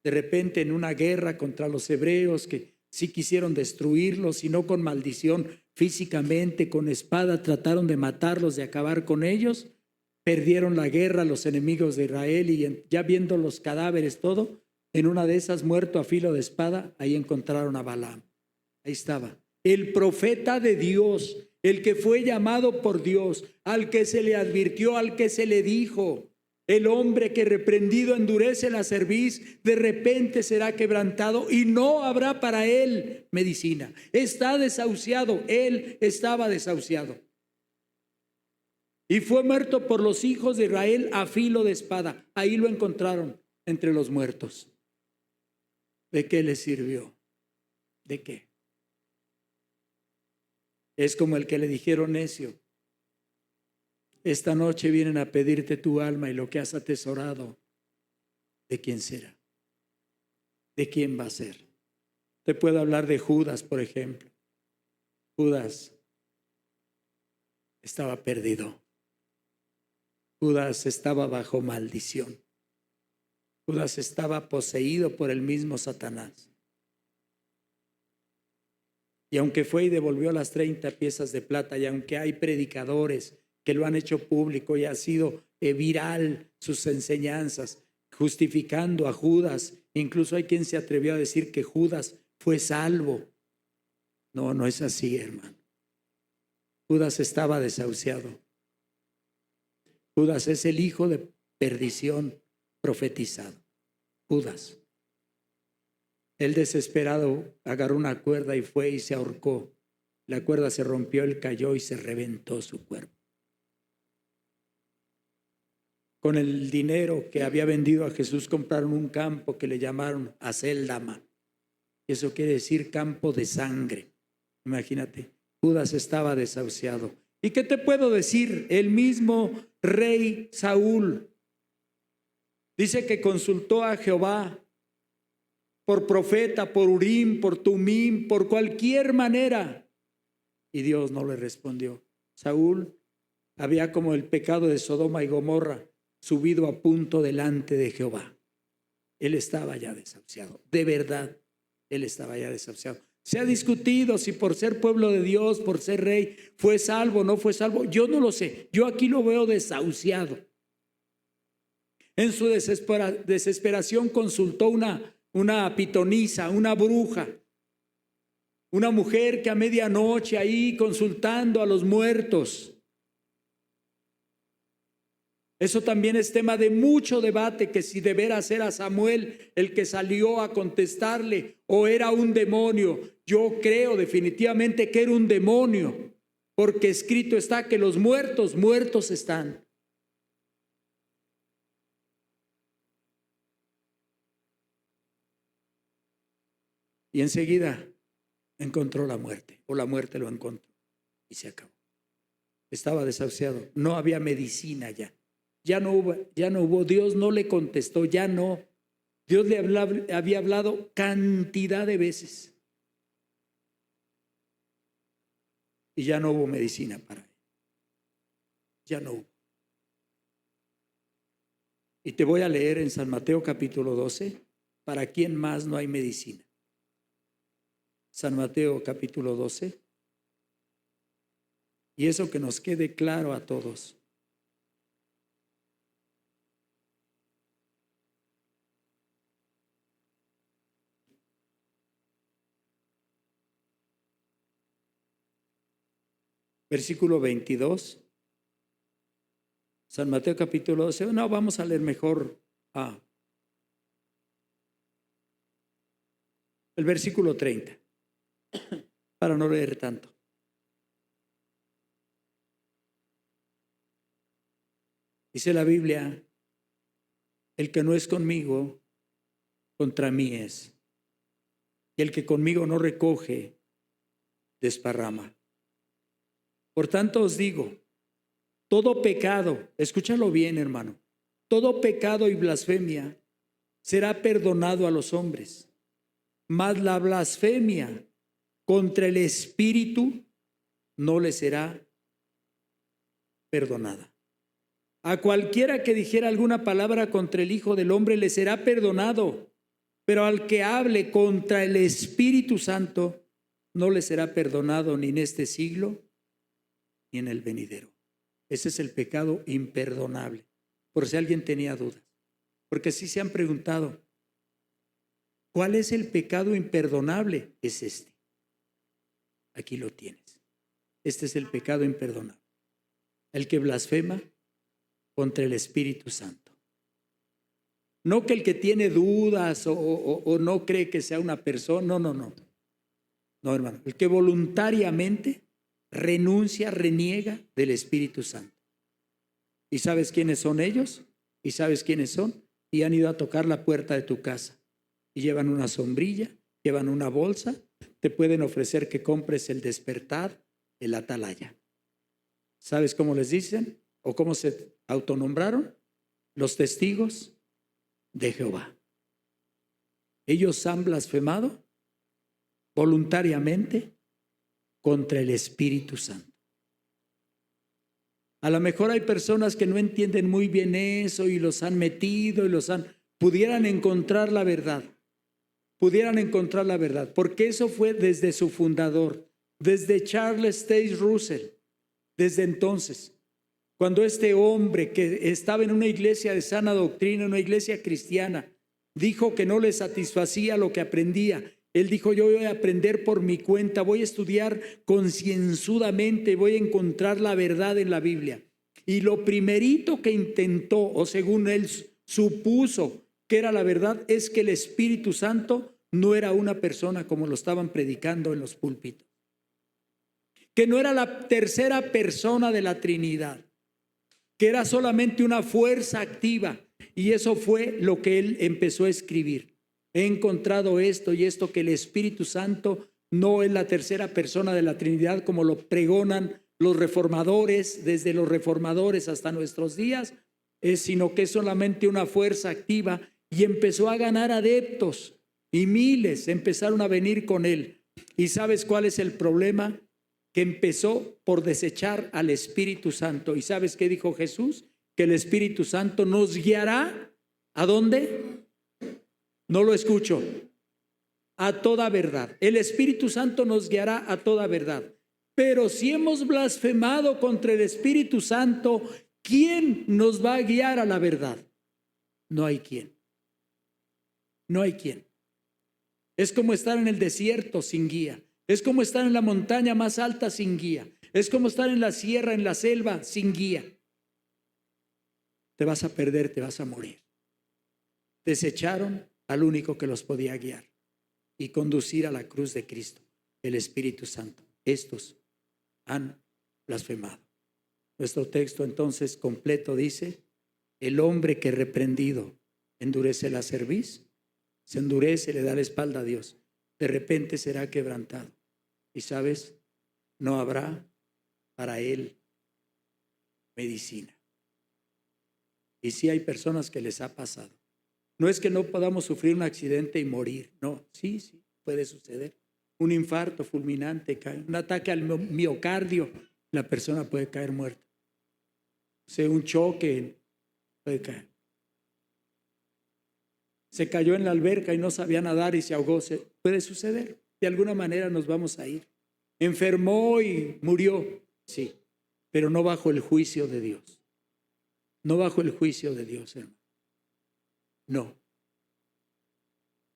De repente en una guerra contra los hebreos que sí quisieron destruirlos y no con maldición físicamente, con espada trataron de matarlos, de acabar con ellos, perdieron la guerra los enemigos de Israel y ya viendo los cadáveres todo, en una de esas muerto a filo de espada, ahí encontraron a Balaam. Ahí estaba, el profeta de Dios, el que fue llamado por Dios, al que se le advirtió, al que se le dijo, el hombre que reprendido endurece la cerviz, de repente será quebrantado y no habrá para él medicina. Está desahuciado, él estaba desahuciado. Y fue muerto por los hijos de Israel a filo de espada. Ahí lo encontraron entre los muertos. ¿De qué le sirvió? ¿De qué? Es como el que le dijeron necio. Esta noche vienen a pedirte tu alma y lo que has atesorado, ¿de quién será? ¿De quién va a ser? Te puedo hablar de Judas, por ejemplo. Judas estaba perdido. Judas estaba bajo maldición. Judas estaba poseído por el mismo Satanás. Y aunque fue y devolvió las 30 piezas de plata, y aunque hay predicadores que lo han hecho público y ha sido viral sus enseñanzas, justificando a Judas, incluso hay quien se atrevió a decir que Judas fue salvo. No, no es así, hermano. Judas estaba desahuciado. Judas es el hijo de perdición profetizado. Judas. El desesperado agarró una cuerda y fue y se ahorcó. La cuerda se rompió, él cayó y se reventó su cuerpo. Con el dinero que había vendido a Jesús compraron un campo que le llamaron Aceldama. Eso quiere decir campo de sangre. Imagínate, Judas estaba desahuciado. ¿Y qué te puedo decir? El mismo rey Saúl dice que consultó a Jehová por profeta, por Urim, por Tumim, por cualquier manera, y Dios no le respondió. Saúl había, como el pecado de Sodoma y Gomorra, subido a punto delante de Jehová. Él estaba ya desahuciado, de verdad, él estaba ya desahuciado. Se ha discutido si por ser pueblo de Dios, por ser rey, fue salvo o no fue salvo. Yo no lo sé, yo aquí lo veo desahuciado. En su desesperación consultó una pitonisa, una bruja, una mujer que a medianoche ahí consultando a los muertos. Eso también es tema de mucho debate, que si de veras era Samuel el que salió a contestarle o era un demonio. Yo creo definitivamente que era un demonio, porque escrito está que los muertos, muertos están. Y enseguida encontró la muerte, o la muerte lo encontró, y se acabó. Estaba desahuciado, no había medicina ya. Ya no hubo, Dios no le contestó, ya no. Dios le había hablado cantidad de veces. Y ya no hubo medicina para él. Ya no hubo. Y te voy a leer en San Mateo capítulo 12, ¿para quién más no hay medicina? San Mateo capítulo 12. Y eso que nos quede claro a todos. Versículo 22. San Mateo capítulo 12. No, vamos a leer mejor el versículo 30, para no leer tanto. Dice la Biblia, el que no es conmigo, contra mí es. Y el que conmigo no recoge, desparrama. Por tanto os digo, todo pecado, escúchalo bien, hermano, todo pecado y blasfemia será perdonado a los hombres, mas la blasfemia contra el Espíritu no le será perdonada. A cualquiera que dijera alguna palabra contra el Hijo del Hombre le será perdonado, pero al que hable contra el Espíritu Santo no le será perdonado ni en este siglo ni en el venidero. Ese es el pecado imperdonable, por si alguien tenía dudas. Porque sí se han preguntado, ¿cuál es el pecado imperdonable? Es este. Aquí lo tienes. Este es el pecado imperdonable. El que blasfema contra el Espíritu Santo. No que el que tiene dudas o no cree que sea una persona, no. No, hermano, el que voluntariamente renuncia, reniega del Espíritu Santo. ¿Y sabes quiénes son ellos? ¿Y sabes quiénes son? Y han ido a tocar la puerta de tu casa y llevan una sombrilla, llevan una bolsa, te pueden ofrecer que compres el despertar, el atalaya. ¿Sabes cómo les dicen? ¿O cómo se autonombraron? Los testigos de Jehová. Ellos han blasfemado voluntariamente contra el Espíritu Santo. A lo mejor hay personas que no entienden muy bien eso y los han metido y pudieran encontrar la verdad. Pudieran encontrar la verdad, porque eso fue desde su fundador, desde Charles Taze Russell, desde entonces. Cuando este hombre que estaba en una iglesia de sana doctrina, una iglesia cristiana, dijo que no le satisfacía lo que aprendía. Él dijo, yo voy a aprender por mi cuenta, voy a estudiar concienzudamente, voy a encontrar la verdad en la Biblia. Y lo primerito que intentó, o según él supuso que era la verdad, es que el Espíritu Santo no era una persona como lo estaban predicando en los púlpitos. Que no era la tercera persona de la Trinidad, que era solamente una fuerza activa. Y eso fue lo que él empezó a escribir. He encontrado esto y esto, que el Espíritu Santo no es la tercera persona de la Trinidad como lo pregonan los reformadores, desde los reformadores hasta nuestros días, sino que es solamente una fuerza activa, y empezó a ganar adeptos y miles empezaron a venir con él. ¿Y sabes cuál es el problema? Que empezó por desechar al Espíritu Santo. ¿Y sabes qué dijo Jesús? Que el Espíritu Santo nos guiará. ¿A dónde? No lo escucho. A toda verdad. El Espíritu Santo nos guiará a toda verdad. Pero si hemos blasfemado contra el Espíritu Santo, ¿quién nos va a guiar a la verdad? No hay quien. No hay quien. Es como estar en el desierto sin guía. Es como estar en la montaña más alta sin guía. Es como estar en la sierra, en la selva, sin guía. Te vas a perder, te vas a morir. Desecharon al único que los podía guiar y conducir a la cruz de Cristo, el Espíritu Santo. Estos han blasfemado. Nuestro texto entonces completo dice: el hombre que reprendido endurece la cerviz, se endurece, le da la espalda a Dios, de repente será quebrantado. Y sabes, no habrá para él medicina. Y sí hay personas que les ha pasado. No es que no podamos sufrir un accidente y morir, no, sí, puede suceder. Un infarto fulminante, un ataque al miocardio, la persona puede caer muerta. O sea, un choque, puede caer. Se cayó en la alberca y no sabía nadar y se ahogó, puede suceder. De alguna manera nos vamos a ir. Enfermó y murió, sí, pero no bajo el juicio de Dios. No bajo el juicio de Dios, hermano. No.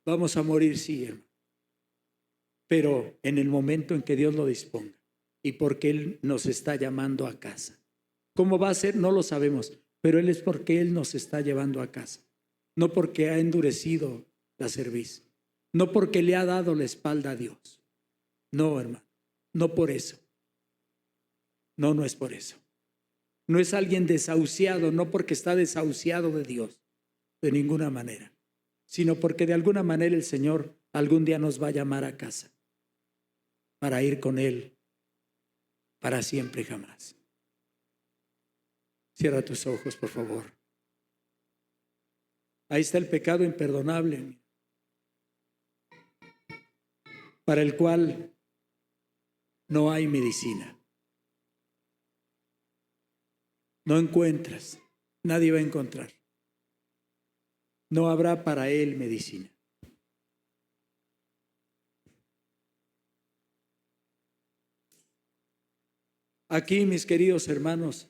Vamos a morir, sí, hermano. Pero en el momento en que Dios lo disponga y porque Él nos está llamando a casa. ¿Cómo va a ser? No lo sabemos, pero Él es porque Él nos está llevando a casa. No porque ha endurecido la cerviz. No porque le ha dado la espalda a Dios. No, hermano. No por eso. No, no es por eso. No es alguien desahuciado, no porque está desahuciado de Dios, de ninguna manera, sino porque de alguna manera el Señor algún día nos va a llamar a casa para ir con Él para siempre y jamás. Cierra tus ojos, por favor. Ahí está el pecado imperdonable, para el cual no hay medicina. No encuentras, nadie va a encontrar. No habrá para él medicina. Aquí, mis queridos hermanos,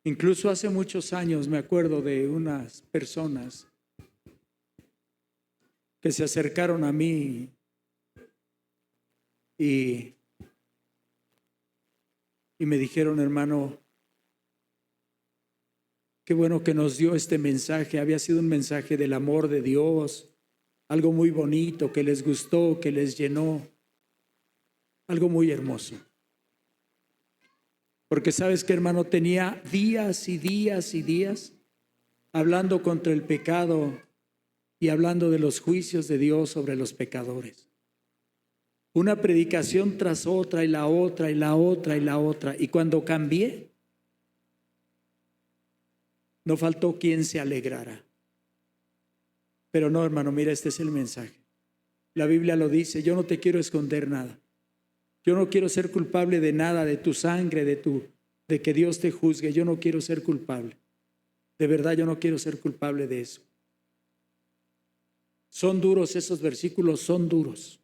incluso hace muchos años me acuerdo de unas personas que se acercaron a mí y me dijeron: hermano, qué bueno que nos dio este mensaje. Había sido un mensaje del amor de Dios, algo muy bonito que les gustó, que les llenó, algo muy hermoso. Porque sabes que, hermano, tenía días y días y días hablando contra el pecado y hablando de los juicios de Dios sobre los pecadores. Una predicación tras otra y la otra y la otra y la otra. Y cuando cambié, no faltó quien se alegrara. Pero no, hermano, mira, este es el mensaje. La Biblia lo dice: yo no te quiero esconder nada. Yo no quiero ser culpable de nada, de tu sangre, de que Dios te juzgue. Yo no quiero ser culpable. De verdad, yo no quiero ser culpable de eso. Son duros esos versículos, son duros.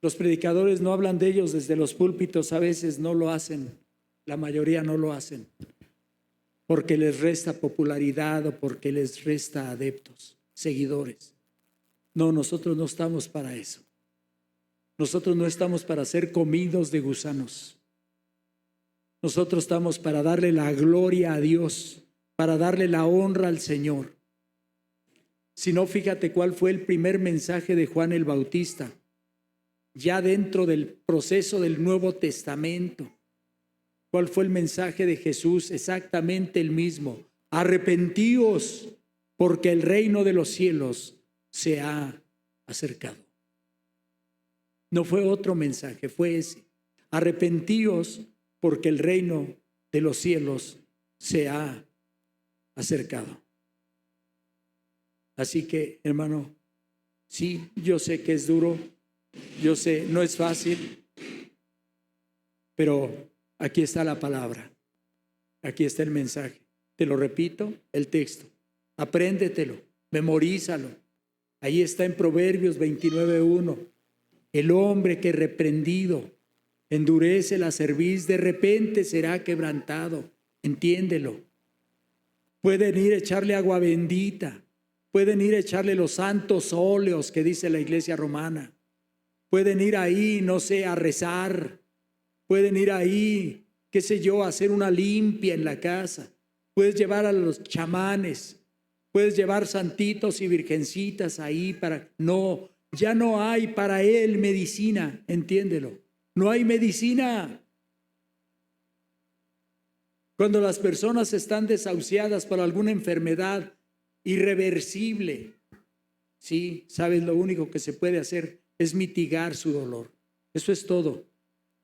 Los predicadores no hablan de ellos desde los púlpitos, a veces no lo hacen, la mayoría no lo hacen, porque les resta popularidad o porque les resta adeptos, seguidores. No, nosotros no estamos para eso. Nosotros no estamos para ser comidos de gusanos. Nosotros estamos para darle la gloria a Dios, para darle la honra al Señor. Si no, fíjate cuál fue el primer mensaje de Juan el Bautista, ya dentro del proceso del Nuevo Testamento. ¿Cuál fue el mensaje de Jesús? Exactamente el mismo: arrepentíos, porque el reino de los cielos se ha acercado. No fue otro mensaje, fue ese. Arrepentíos porque el reino de los cielos se ha acercado. Así que, hermano, sí, yo sé que es duro, yo sé, no es fácil, pero aquí está la palabra, aquí está el mensaje. Te lo repito, el texto. Apréndetelo, memorízalo. Ahí está en Proverbios 29:1. El hombre que reprendido endurece la cerviz, de repente será quebrantado. Entiéndelo. Pueden ir a echarle agua bendita, pueden ir a echarle los santos óleos que dice la iglesia romana. Pueden ir ahí, no sé, a rezar. Pueden ir ahí, qué sé yo, a hacer una limpia en la casa. Puedes llevar a los chamanes. Puedes llevar santitos y virgencitas ahí para... No, ya no hay para él medicina, entiéndelo. No hay medicina. Cuando las personas están desahuciadas por alguna enfermedad irreversible, sí, sabes, lo único que se puede hacer es mitigar su dolor. Eso es todo.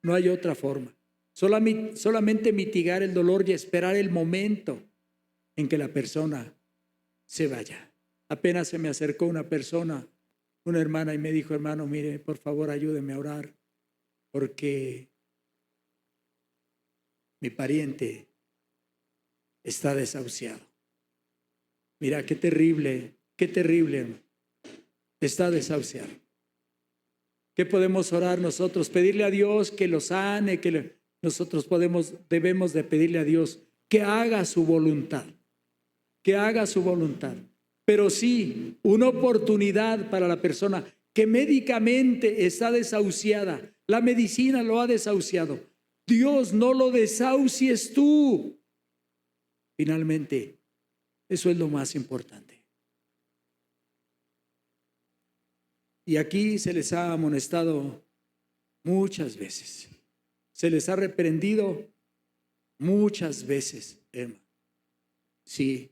No hay otra forma. Solamente mitigar el dolor y esperar el momento en que la persona se vaya. Apenas se me acercó una persona, una hermana, y me dijo: hermano, mire, por favor, ayúdeme a orar, porque mi pariente está desahuciado. Mira, qué terrible, hermano. Está desahuciado. ¿Qué podemos orar nosotros? Pedirle a Dios que lo sane, nosotros debemos de pedirle a Dios que haga su voluntad, que haga su voluntad. Pero sí, una oportunidad para la persona que médicamente está desahuciada. La medicina lo ha desahuciado. Dios, no lo desahucies tú. Finalmente, eso es lo más importante. Y aquí se les ha amonestado muchas veces. Se les ha reprendido muchas veces, hermano. Sí.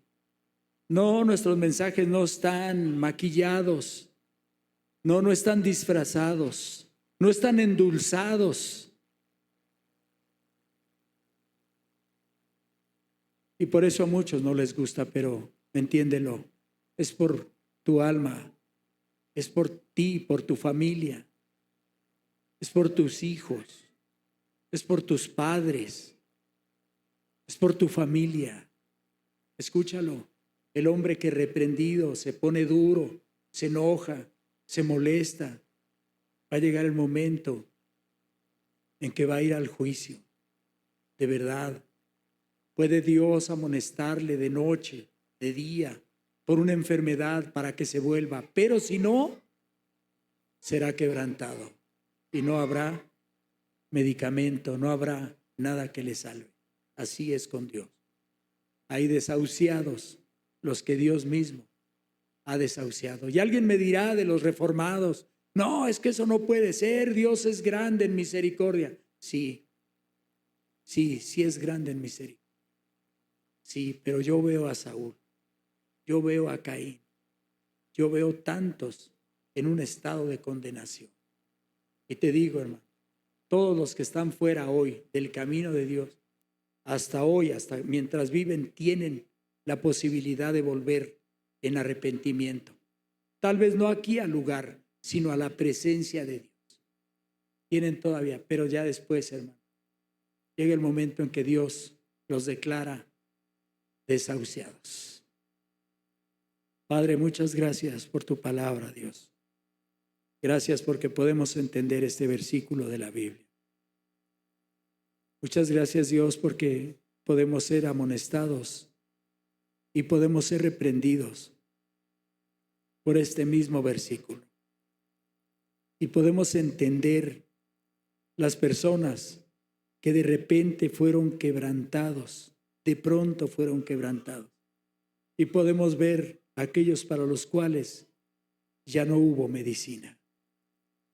No, nuestros mensajes no están maquillados. No están disfrazados. No están endulzados. Y por eso a muchos no les gusta, pero entiéndelo. Es por tu alma. Es por ti, por tu familia. Es por tus hijos. Es por tus padres. Es por tu familia. Escúchalo. El hombre que reprendido se pone duro, se enoja, se molesta. Va a llegar el momento en que va a ir al juicio. De verdad. Puede Dios amonestarle de noche, de día, por una enfermedad para que se vuelva. Pero si no, será quebrantado. Y no habrá medicamento, no habrá nada que le salve. Así es con Dios. Hay desahuciados, los que Dios mismo ha desahuciado. Y alguien me dirá de los reformados: no, es que eso no puede ser, Dios es grande en misericordia. Sí es grande en misericordia. Sí, pero yo veo a Saúl, yo veo a Caín, yo veo tantos en un estado de condenación. Y te digo, hermano, todos los que están fuera hoy del camino de Dios, hasta hoy, hasta mientras viven, tienen la posibilidad de volver en arrepentimiento. Tal vez no aquí al lugar, sino a la presencia de Dios. Tienen todavía, pero ya después, hermano, llega el momento en que Dios los declara desahuciados. Padre, muchas gracias por tu palabra, Dios. Gracias porque podemos entender este versículo de la Biblia. Muchas gracias, Dios, porque podemos ser amonestados y podemos ser reprendidos por este mismo versículo. Y podemos entender las personas que de repente fueron quebrantados, de pronto fueron quebrantados. Y podemos ver aquellos para los cuales ya no hubo medicina.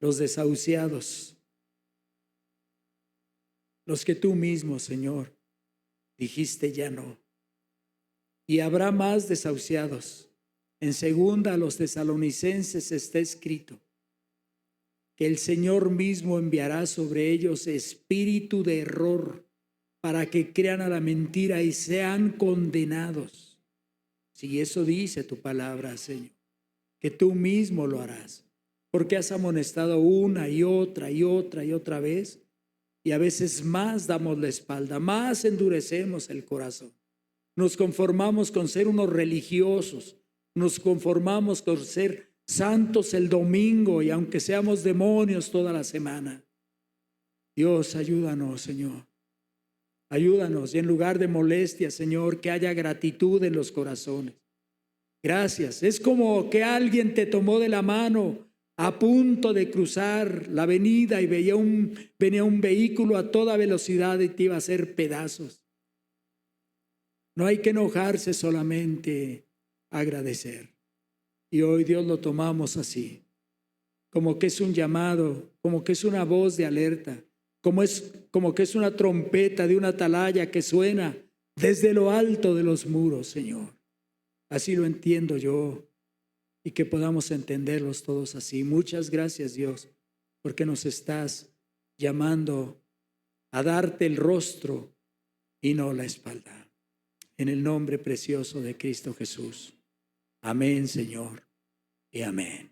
Los desahuciados, los que tú mismo, Señor, dijiste ya no. Y habrá más desahuciados. En segunda a los tesalonicenses está escrito que el Señor mismo enviará sobre ellos espíritu de error para que crean a la mentira y sean condenados. Si eso dice tu palabra, Señor, que tú mismo lo harás, porque has amonestado una y otra y otra y otra vez, y a veces más damos la espalda, más endurecemos el corazón. Nos conformamos con ser unos religiosos, nos conformamos con ser santos el domingo y aunque seamos demonios toda la semana. Dios, ayúdanos, Señor. Ayúdanos y en lugar de molestia, Señor, que haya gratitud en los corazones. Gracias. Es como que alguien te tomó de la mano a punto de cruzar la avenida y venía un vehículo a toda velocidad y te iba a hacer pedazos. No hay que enojarse, solamente agradecer. Y hoy Dios lo tomamos así, como que es un llamado, como que es una voz de alerta, como que es una trompeta de una atalaya que suena desde lo alto de los muros, Señor. Así lo entiendo yo y que podamos entenderlos todos así. Muchas gracias, Dios, porque nos estás llamando a darte el rostro y no la espalda. En el nombre precioso de Cristo Jesús. Amén, Señor, y amén.